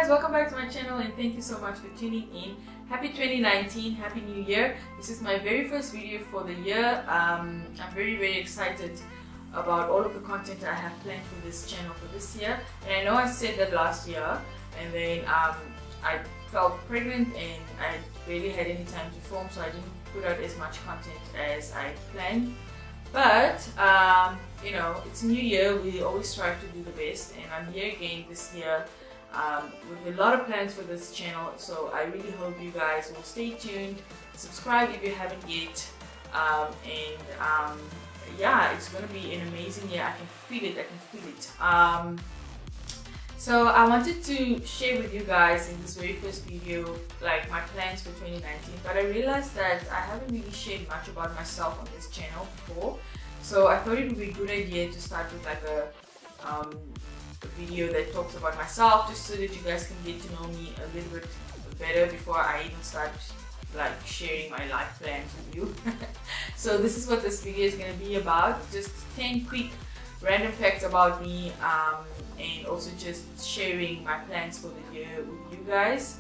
guys, welcome back to my channel and thank you so much for tuning in. Happy 2019, happy new year. This is my very first video for the year. I'm very excited about all of the content I have planned for this channel for this year. And I know I said that last year, and then I felt pregnant and I barely had any time to film, so I didn't put out as much content as I planned. But you know, it's a new year, we always strive to do the best, and I'm here again this year with a lot of plans for this channel. So I really hope you guys will stay tuned, subscribe if you haven't yet, and yeah, it's gonna be an amazing year. I can feel it. So I wanted to share with you guys in this very first video like my plans for 2019, but I realized that I haven't really shared much about myself on this channel before. So I thought it would be a good idea to start with like a video that talks about myself, just so that you guys can get to know me a little bit better before I even start like sharing my life plans with you. So this is what this video is going to be about, just 10 quick random facts about me, and also just sharing my plans for the year with you guys,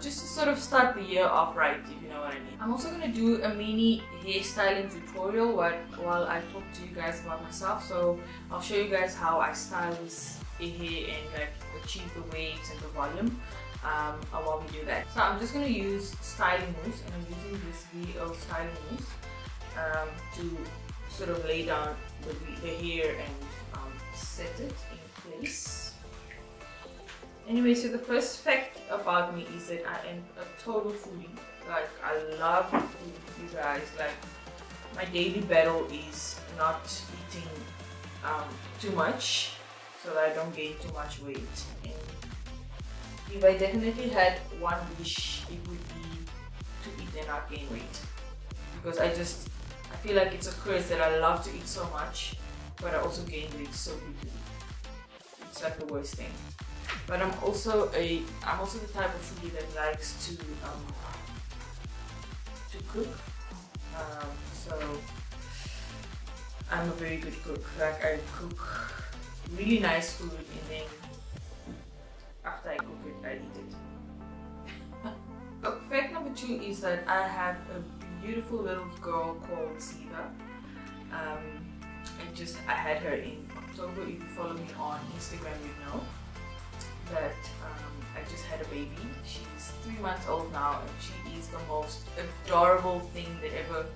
just to sort of start the year off right, if you know what I mean. I'm also going to do a mini hairstyling tutorial while I talk to you guys about myself. So I'll show you guys how I style this hair and like achieve the waves and the volume while we do that. So I'm just going to use styling mousse, and I'm using this VO styling mousse to sort of lay down the hair and set it in place. Anyway, so the first fact about me is that I am a total foodie. Like, I love food, you guys. Like, my daily battle is not eating too much so that I don't gain too much weight. And if I definitely had one wish, it would be to eat and not gain weight, because I feel like it's a curse that I love to eat so much, but I also gain weight so quickly. It's like the worst thing. But I'm also the type of foodie that likes to cook. So I'm a very good cook. Like, I cook really nice food, and then after I cook it, I eat it. Fact number 2 is that I have a beautiful little girl called Siva. I had her in October. If you follow me on Instagram, you know that I just had a baby. She's 3 months old now, and she is the most adorable thing that ever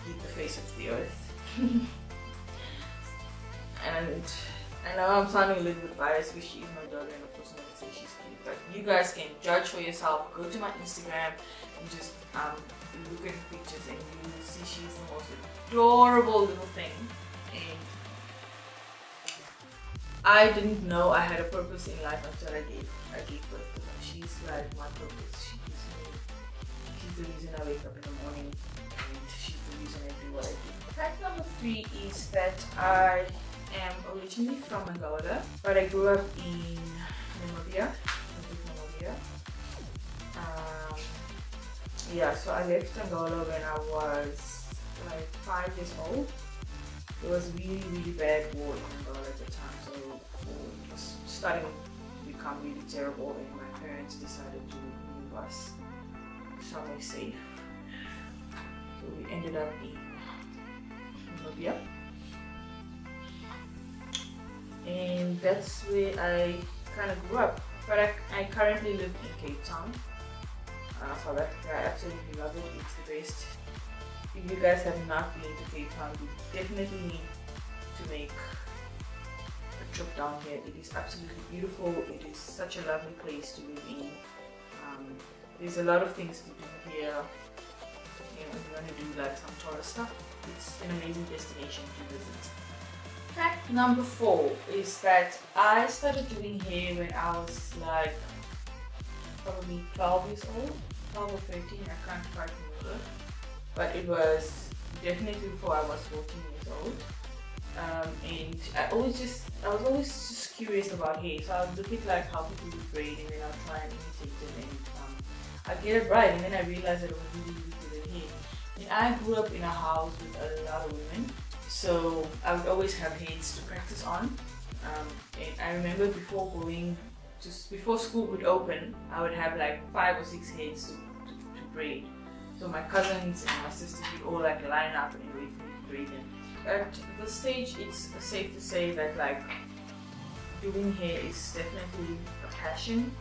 hit the face of the earth. And I know I'm sounding a little bit biased because she is my daughter, and of course I'm gonna say she's cute, but you guys can judge for yourself. Go to my Instagram and just look at the pictures, and you will see she's the most adorable little thing. And I didn't know I had a purpose in life until I gave birth to her. She's like my purpose. She's the reason I wake up in the morning, and she's the reason I do what I do. Fact number 3 is that I am originally from Angola, but I grew up in Namibia. Yeah, so I left Angola when I was like 5 years old. There was really bad war in Angola at the time, so it was starting to become really terrible, and my parents decided to move us somewhere safe. So we ended up in Namibia, and that's where I kind of grew up. But I currently live in Cape Town, South Africa. I absolutely love it. It's the best. If you guys have not been to Cape Town, you definitely need to make a trip down here. It is absolutely beautiful. It is such a lovely place to live in. There's a lot of things to do here. You know, if you want to do like some tourist stuff, it's an amazing destination to visit. Fact number 4 is that I started doing hair when I was like probably 12 years old, 12 or 13, I can't quite remember. But it was definitely before I was 14 years old. And I was always just curious about hair. So I would look at like how people do braid, and then I'll try and imitate it, and I get it right, and then I realized that it was really good at hair. And I grew up in a house with a lot of women, so I would always have heads to practice on. And I remember before going just before school would open, I would have like 5 or 6 heads to braid. So my cousins and my sisters would all like line up and wait for me to braid them. At this stage, it's safe to say that like doing hair is definitely a passion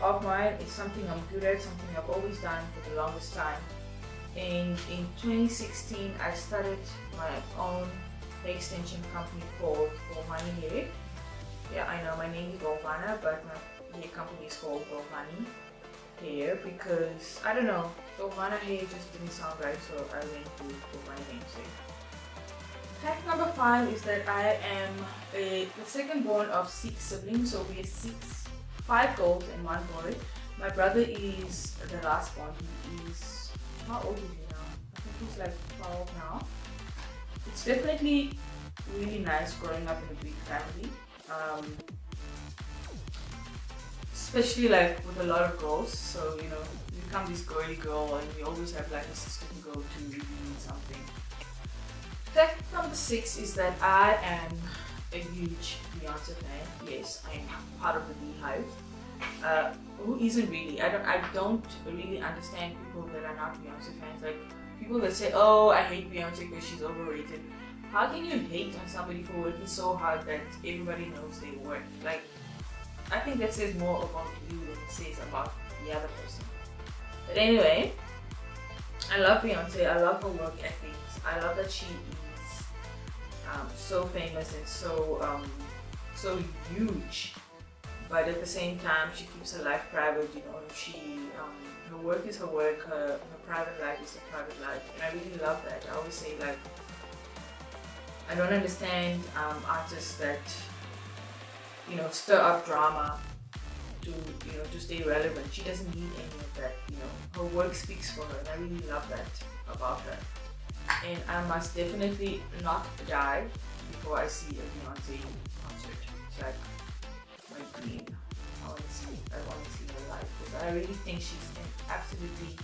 of mine. It's something I'm good at, something I've always done for the longest time. And in 2016, I started my own hair extension company called Golmani Hair. Yeah, I know my name is Golmana, but my hair company is called Golmani Hair because, I don't know, Golmana Hair just didn't sound right, so I went to Golmani namesake. Fact number 5 is that I am the second born of 6 siblings, so we are 5 girls and 1 boy. My brother is the last born. He is, how old is he now? I think he's like 12 now. It's definitely really nice growing up in a big family. Especially like with a lot of girls, so you know, you become this girly girl and you always have like a sister to go to if you need something. Fact number 6 is that I am a huge Beyonce fan. Yes, I am part of the Beehive. Who isn't really? I don't really understand people that are not Beyonce fans. Like people that say, oh, I hate Beyonce because she's overrated. How can you hate on somebody for working so hard that everybody knows they work? Like, I think that says more about you than it says about the other person. But anyway, I love Beyonce. I love her work ethic. I love that she is so famous and so huge. But at the same time, she keeps her life private. You know, her work is her work. Her private life is her private life, and I really love that. I always say like, I don't understand artists that, you know, stir up drama to, you know, to stay relevant. She doesn't need any of that. You know, her work speaks for her, and I really love that about her. And I must definitely not die before I see a Beyonce concert. It's like my dream. I want to see her live because I really think she's an absolutely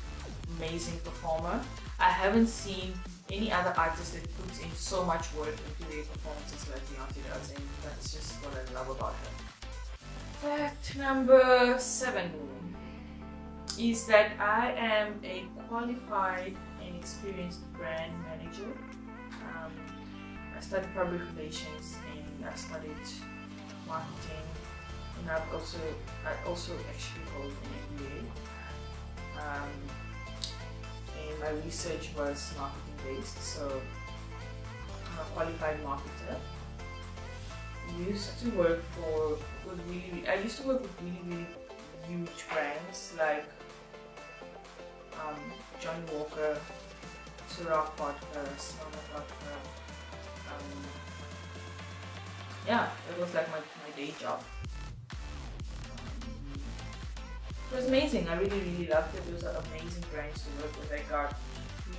amazing performer. I haven't seen any other artist that puts in so much work into their performances like Beyonce does, and that's just what I love about her. Fact number 7 is that I am a qualified and experienced brand manager. I studied public relations and I studied marketing, and I also actually hold an MBA. And my research was marketing based, so I'm a qualified marketer. I used to work with really huge brands like Johnny Walker, Ciroc vodka, Smirnoff vodka. Yeah, it was like my day job. It was amazing. I really loved it. Those are amazing brands to work with. I got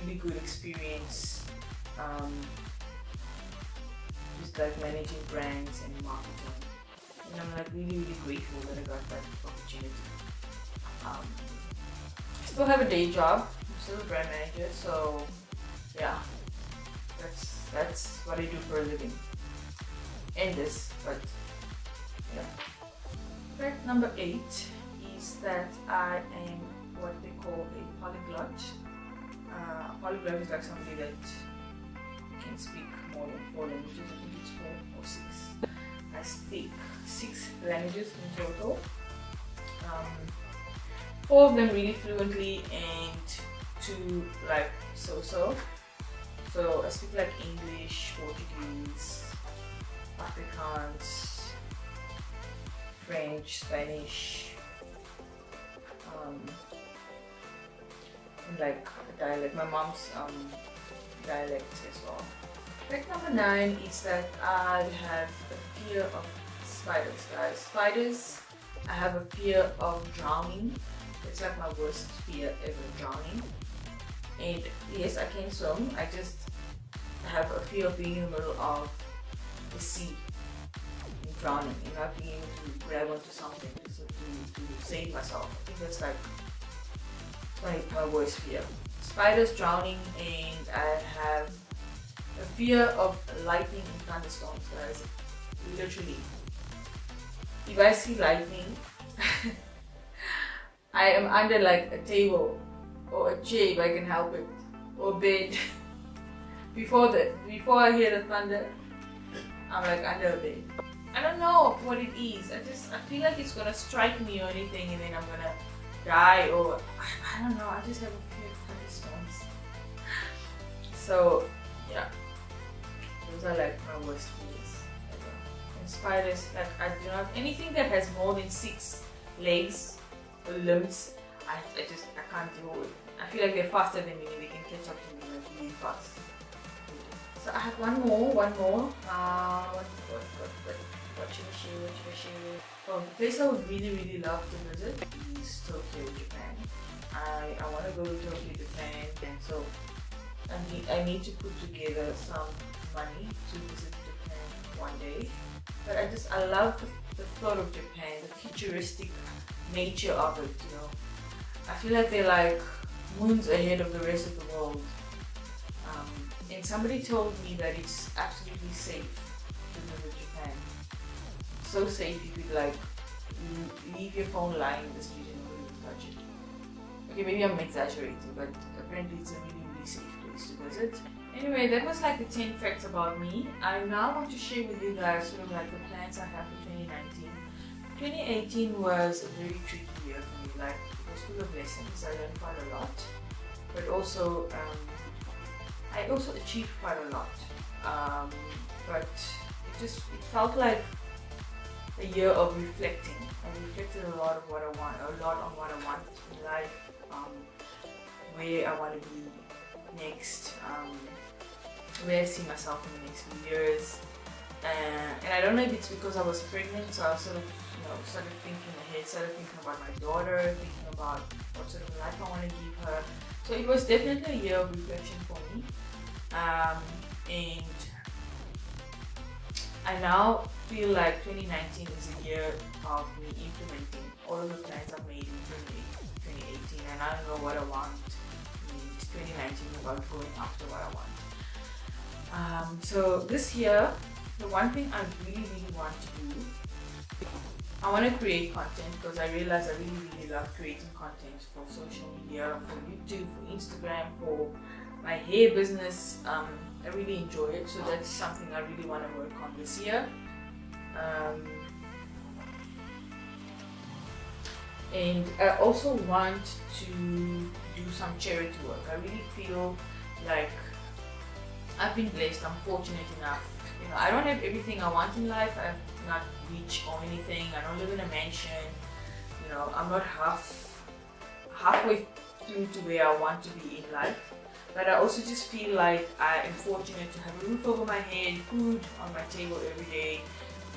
really good experience just like managing brands and marketing. And I'm like really grateful that I got that opportunity. I still have a day job. I'm still a brand manager, so yeah, that's what I do for a living. And this, but yeah. Fact number 8 is that I am what they call a polyglot. A polyglot is like somebody that can speak more than 4 languages. I think it's 4 or 6. I speak 6 languages in total. 4 of them really fluently and 2 like so-so. So I speak like English, Portuguese, Afrikaans, French, Spanish, and like a dialect, my mom's dialect as well. Fact number 9 is that I have a fear of spiders, guys. Spiders, I have a fear of drowning. It's like my worst fear ever, drowning. And yes, I can swim, I just have a fear of being in the middle of the sea and drowning and not being able to grab onto something to save myself. I think that's like my worst fear. Spiders, drowning, and I have a fear of lightning and thunderstorms, guys. Literally. you guys see lightning, I am under like a table or a chair if I can help it, or bed. Before I hear the thunder, I'm like under a bed. I don't know what it is. I feel like it's gonna strike me or anything, and then I'm gonna die, or I don't know. I just have a fear of thunderstorms. So yeah, those are like my worst fears ever. And spiders, like I do not, anything that has more than 6 legs or limbs, I can't deal with. I feel like they're faster than me. They can catch up to me like really fast. So I have one more. What should I share? Oh, the place I would really love to visit is Tokyo, Japan. I want to go to Tokyo, Japan, and so I need to put together some money to visit Japan one day. But I love the thought of Japan, the futuristic nature of it, you know. I feel like they're like moons ahead of the rest of the world. And somebody told me that it's absolutely safe to visit Japan. So safe you could like leave your phone lying in the street and nobody will touch it. Okay, maybe I'm exaggerating, but apparently it's a really safe place to visit. Anyway, that was like the 10 facts about me. I now want to share with you guys sort of like the plans I have for 2019. 2018 was a very tricky year for me. Like, it was full of lessons. I learned quite a lot, but also I also achieved quite a lot. But it felt like a year of reflecting. I reflected a lot on what I want in life, where I want to be next, where I see myself in the next few years. And I don't know if it's because I was pregnant, so I sort of, started thinking ahead, started thinking about my daughter, thinking about what sort of life I want to give her. So it was definitely a year of reflection for me. And I now feel like 2019 is a year of me implementing all of the plans I've made in 2018, and I don't know what I want in 2019 about going after what I want. So this year, the one thing I really want to do, I want to create content, because I realize I really love creating content for social media, for YouTube, for Instagram, for my hair business. I really enjoy it, so that's something I really want to work on this year. And I also want to do some charity work. I really feel like I've been blessed, I'm fortunate enough. I don't have everything I want in life. I'm not rich or anything. I don't live in a mansion. I'm not halfway through to where I want to be in life. But I also just feel like I am fortunate to have a roof over my head, food on my table every day,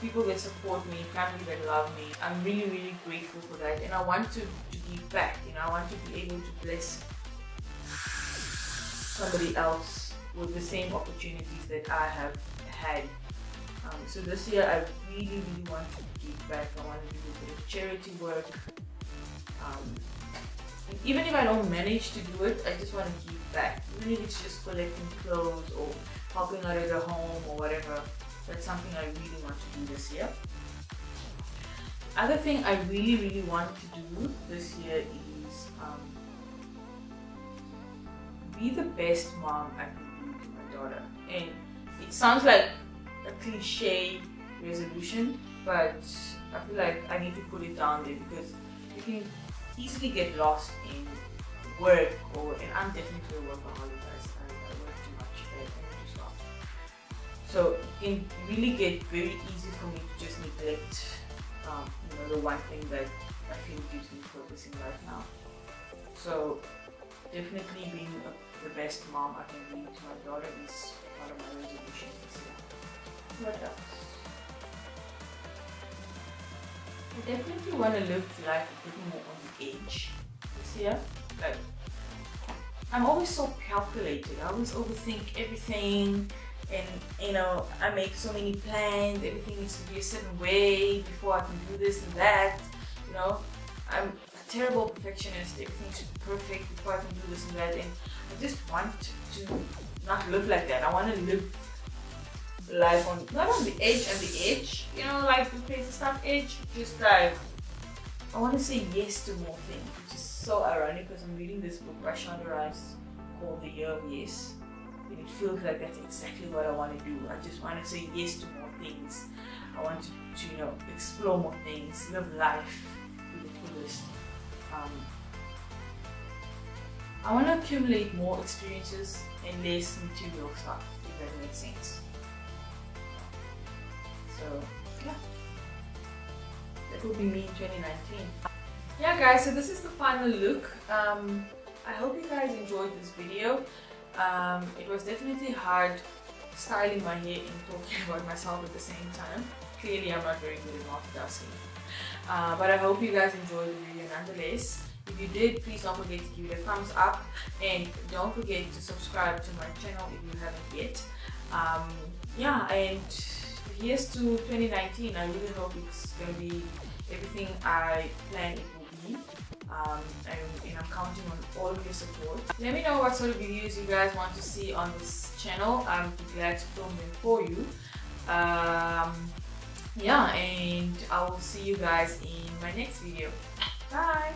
people that support me, family that love me. I'm really grateful for that, and I want to give back. I want to be able to bless somebody else with the same opportunities that I have had. So this year I really want to give back. I want to do a bit of charity work. Even if I don't manage to do it, I just want to give back. Even if it's just collecting clothes or helping out at a home or whatever. That's something I really want to do this year. Other thing I really want to do this year is be the best mom I can be to my daughter. And it sounds like a cliche resolution, but I feel like I need to put it down there, because you can easily get lost in work, and I'm definitely a workaholic, guys. I work too much, I need to stop. So it can really get very easy for me to just neglect the one thing that I feel gives me purpose in life now. So definitely being the best mom I can be to my daughter is part of my resolutions this year. What else? I definitely want to live life a bit more on the edge this year. Like, I'm always so calculated. I always overthink everything, and I make so many plans. Everything needs to be a certain way before I can do this and that. I'm a terrible perfectionist. Everything should be perfect before I can do this and that. And I just want to not live like that. I want to live life on, not on the edge, you know, like the crazy stuff edge, just like, I want to say yes to more things, which is so ironic because I'm reading this book by Shonda Rhimes called The Year of Yes. And it feels like that's exactly what I want to do. I just want to say yes to more things. I want to you know, explore more things, live life to the fullest. I want to accumulate more experiences and less material stuff, if that makes sense. So, yeah. That will be me in 2019. Yeah guys, so this is the final look. I hope you guys enjoyed this video. It was definitely hard styling my hair and talking about myself at the same time. Clearly I'm not very good at multitasking. But I hope you guys enjoyed the video nonetheless. If you did, please don't forget to give it a thumbs up and don't forget to subscribe to my channel if you haven't yet. Yeah, and here's to 2019. I really hope it's going to be everything I plan it will be. And I'm counting on all of your support. Let me know what sort of videos you guys want to see on this channel. I'm glad to film them for you. Yeah, and I will see you guys in my next video. Bye!